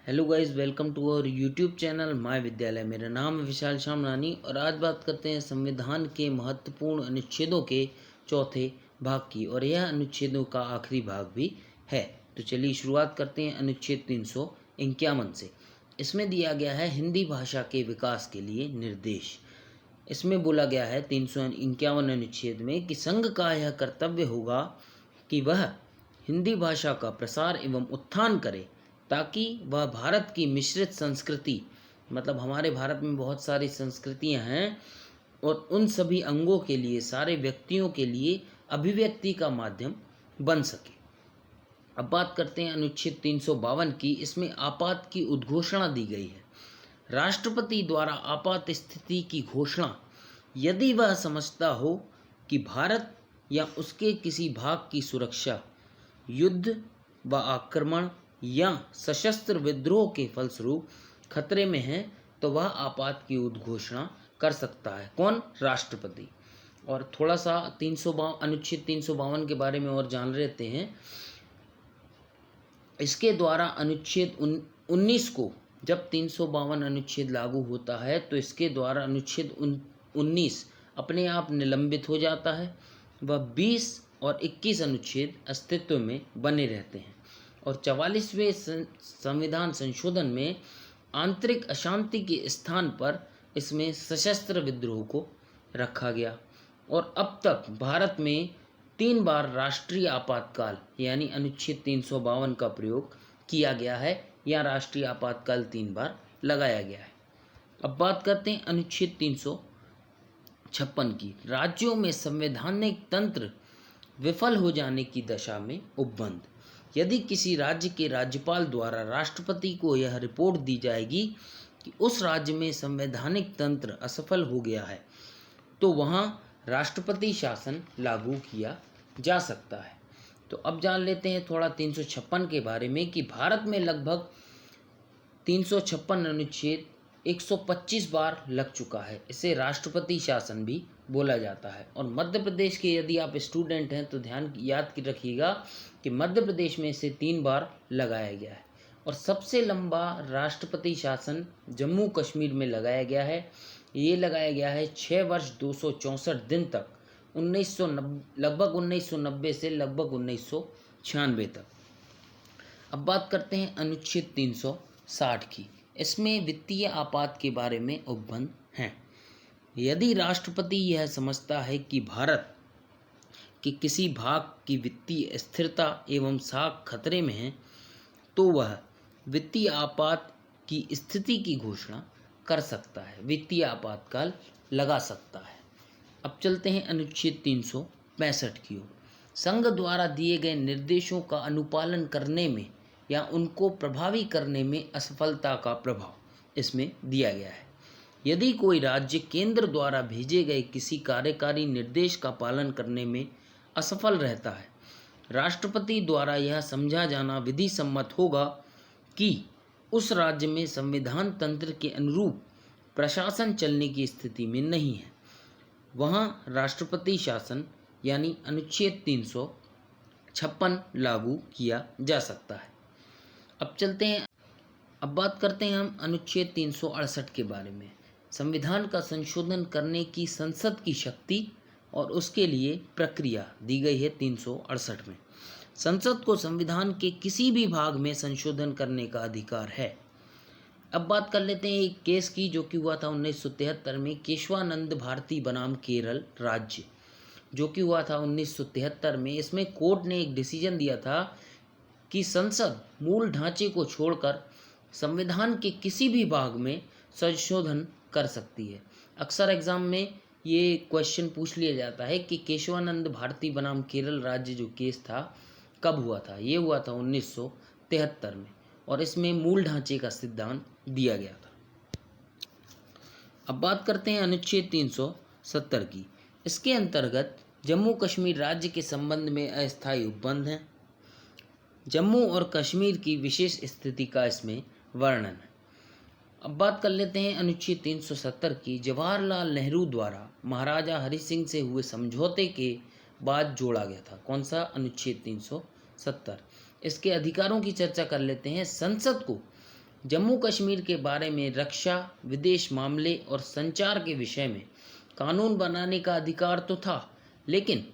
Hello guys, welcome to our YouTube channel my Vidyalaya. मेरा नाम है विशाल शामरानी और आज बात करते हैं संविधान के महत्वपूर्ण अनुच्छेदों के चौथे भाग की, और यह अनुच्छेदों का आखिरी भाग भी है। तो चलिए शुरुआत करते हैं अनुच्छेद 351 से। इसमें दिया गया है हिंदी भाषा के विकास के लिए निर्देश। इसमें बोला गया है 351 अनुच्छेद में कि संघ का यह कर्तव्य होगा कि वह हिंदी भाषा का प्रसार एवं उत्थान करे, ताकि वह भारत की मिश्रित संस्कृति, मतलब हमारे भारत में बहुत सारी संस्कृतियां हैं, और उन सभी अंगों के लिए, सारे व्यक्तियों के लिए अभिव्यक्ति का माध्यम बन सके। अब बात करते हैं अनुच्छेद 352 की। इसमें आपात की उद्घोषणा दी गई है। राष्ट्रपति द्वारा आपात स्थिति की घोषणा यदि वह समझता हो कि भारत या उसके किसी भाग की सुरक्षा युद्ध व आक्रमण या सशस्त्र विद्रोह के फलस्वरूप खतरे में है, तो वह आपात की उद्घोषणा कर सकता है। कौन? राष्ट्रपति। और थोड़ा सा अनुच्छेद 352 के बारे में और जान लेते हैं। इसके द्वारा अनुच्छेद 19 को, जब 352 अनुच्छेद लागू होता है तो इसके द्वारा अनुच्छेद 19 अपने आप निलंबित हो जाता है। वह 20 और 21 अनुच्छेद अस्तित्व में बने रहते हैं। और 44वें संविधान संशोधन में आंतरिक अशांति के स्थान पर इसमें सशस्त्र विद्रोह को रखा गया। और अब तक भारत में 3 बार राष्ट्रीय आपातकाल यानी अनुच्छेद 352 का प्रयोग किया गया है, या राष्ट्रीय आपातकाल 3 बार लगाया गया है। अब बात करते हैं अनुच्छेद 356 की। राज्यों में संवैधानिक तंत्र विफल हो जाने की दशा में उपबंध। यदि किसी राज्य के राज्यपाल द्वारा राष्ट्रपति को यह रिपोर्ट दी जाएगी कि उस राज्य में संवैधानिक तंत्र असफल हो गया है, तो वहाँ राष्ट्रपति शासन लागू किया जा सकता है। तो अब जान लेते हैं थोड़ा 356 के बारे में कि भारत में लगभग 356 अनुच्छेद 125 बार लग चुका है। इसे राष्ट्रपति शासन भी बोला जाता है। और मध्य प्रदेश के यदि आप स्टूडेंट हैं तो याद रखिएगा कि मध्य प्रदेश में इसे 3 बार लगाया गया है। और सबसे लंबा राष्ट्रपति शासन जम्मू कश्मीर में लगाया गया है। ये लगाया गया है 6 वर्ष 264 दिन तक, लगभग 1990 से लगभग 1996 तक। अब बात करते हैं अनुच्छेद 360 की। इसमें वित्तीय आपात के बारे में उपबंध हैं। यदि राष्ट्रपति यह समझता है कि भारत के किसी भाग की वित्तीय स्थिरता एवं साख खतरे में है, तो वह वित्तीय आपात की स्थिति की घोषणा कर सकता है, वित्तीय आपातकाल लगा सकता है। अब चलते हैं अनुच्छेद 365 की ओर। संघ द्वारा दिए गए निर्देशों का अनुपालन करने में या उनको प्रभावी करने में असफलता का प्रभाव इसमें दिया गया है। यदि कोई राज्य केंद्र द्वारा भेजे गए किसी कार्यकारी निर्देश का पालन करने में असफल रहता है, राष्ट्रपति द्वारा यह समझा जाना विधि सम्मत होगा कि उस राज्य में संविधान तंत्र के अनुरूप प्रशासन चलने की स्थिति में नहीं है, वहाँ राष्ट्रपति शासन यानी अनुच्छेद 356 लागू किया जा सकता है। अब बात करते हैं हम अनुच्छेद 368 के बारे में। संविधान का संशोधन करने की संसद की शक्ति और उसके लिए प्रक्रिया दी गई है 368 में। संसद को संविधान के किसी भी भाग में संशोधन करने का अधिकार है। अब बात कर लेते हैं एक केस की, जो कि हुआ था 1973 में। केशवानंद भारती बनाम केरल राज्य, जो कि हुआ था 1973 में। इसमें कोर्ट ने एक डिसीजन दिया था कि संसद मूल ढांचे को छोड़कर संविधान के किसी भी भाग में संशोधन कर सकती है। अक्सर एग्जाम में ये क्वेश्चन पूछ लिया जाता है कि केशवानंद भारती बनाम केरल राज्य जो केस था कब हुआ था। ये हुआ था 1973 में, और इसमें मूल ढांचे का सिद्धांत दिया गया था। अब बात करते हैं अनुच्छेद 370 की। इसके अंतर्गत जम्मू कश्मीर राज्य के संबंध में अस्थायी उपबंध हैं। जम्मू और कश्मीर की विशेष स्थिति का इसमें वर्णन है। अब बात कर लेते हैं अनुच्छेद 370 की। जवाहरलाल नेहरू द्वारा महाराजा हरि सिंह से हुए समझौते के बाद जोड़ा गया था। कौन सा? अनुच्छेद 370। इसके अधिकारों की चर्चा कर लेते हैं। संसद को जम्मू कश्मीर के बारे में रक्षा, विदेश मामले और संचार के विषय में कानून बनाने का अधिकार तो था, लेकिन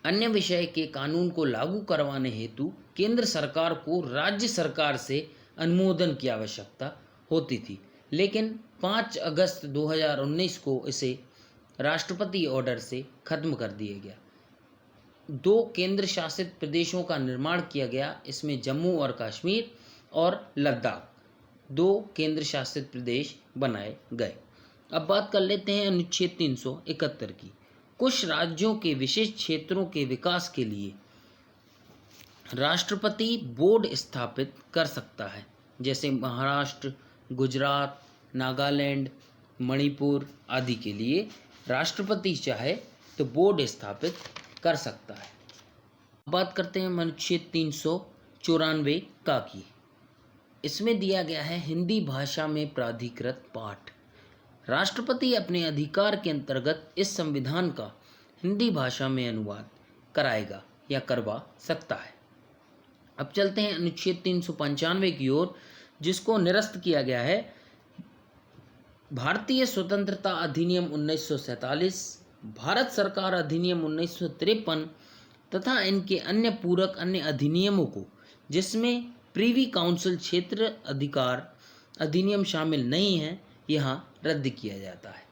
अन्य विषय के कानून को लागू करवाने हेतु केंद्र सरकार को राज्य सरकार से अनुमोदन की आवश्यकता होती थी। लेकिन 5 अगस्त 2019 को इसे राष्ट्रपति ऑर्डर से खत्म कर दिया गया। 2 केंद्र शासित प्रदेशों का निर्माण किया गया। इसमें जम्मू और कश्मीर और लद्दाख 2 केंद्र शासित प्रदेश बनाए गए। अब बात कर लेते हैं अनुच्छेद 371 की। कुछ राज्यों के विशेष क्षेत्रों के विकास के लिए राष्ट्रपति बोर्ड स्थापित कर सकता है, जैसे महाराष्ट्र, गुजरात, नागालैंड, मणिपुर आदि के लिए राष्ट्रपति चाहे तो बोर्ड स्थापित कर सकता है। बात करते हैं अनुच्छेद 394 का की। इसमें दिया गया है हिंदी भाषा में प्राधिकृत पाठ। राष्ट्रपति अपने अधिकार के अंतर्गत इस संविधान का हिंदी भाषा में अनुवाद कराएगा या करवा सकता है। अब चलते हैं अनुच्छेद 395 की ओर, जिसको निरस्त किया गया है। भारतीय स्वतंत्रता अधिनियम 1947, भारत सरकार अधिनियम 1953 तथा इनके अन्य पूरक अन्य अधिनियमों को, जिसमें प्रीवी काउंसिल क्षेत्र अधिकार अधिनियम शामिल नहीं है, यहाँ रद्द किया जाता है।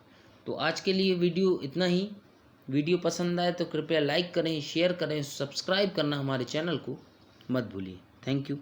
तो आज के लिए वीडियो इतना ही। वीडियो पसंद आए तो कृपया लाइक करें, शेयर करें, सब्सक्राइब करना हमारे चैनल को मत भूलिए। Thank you.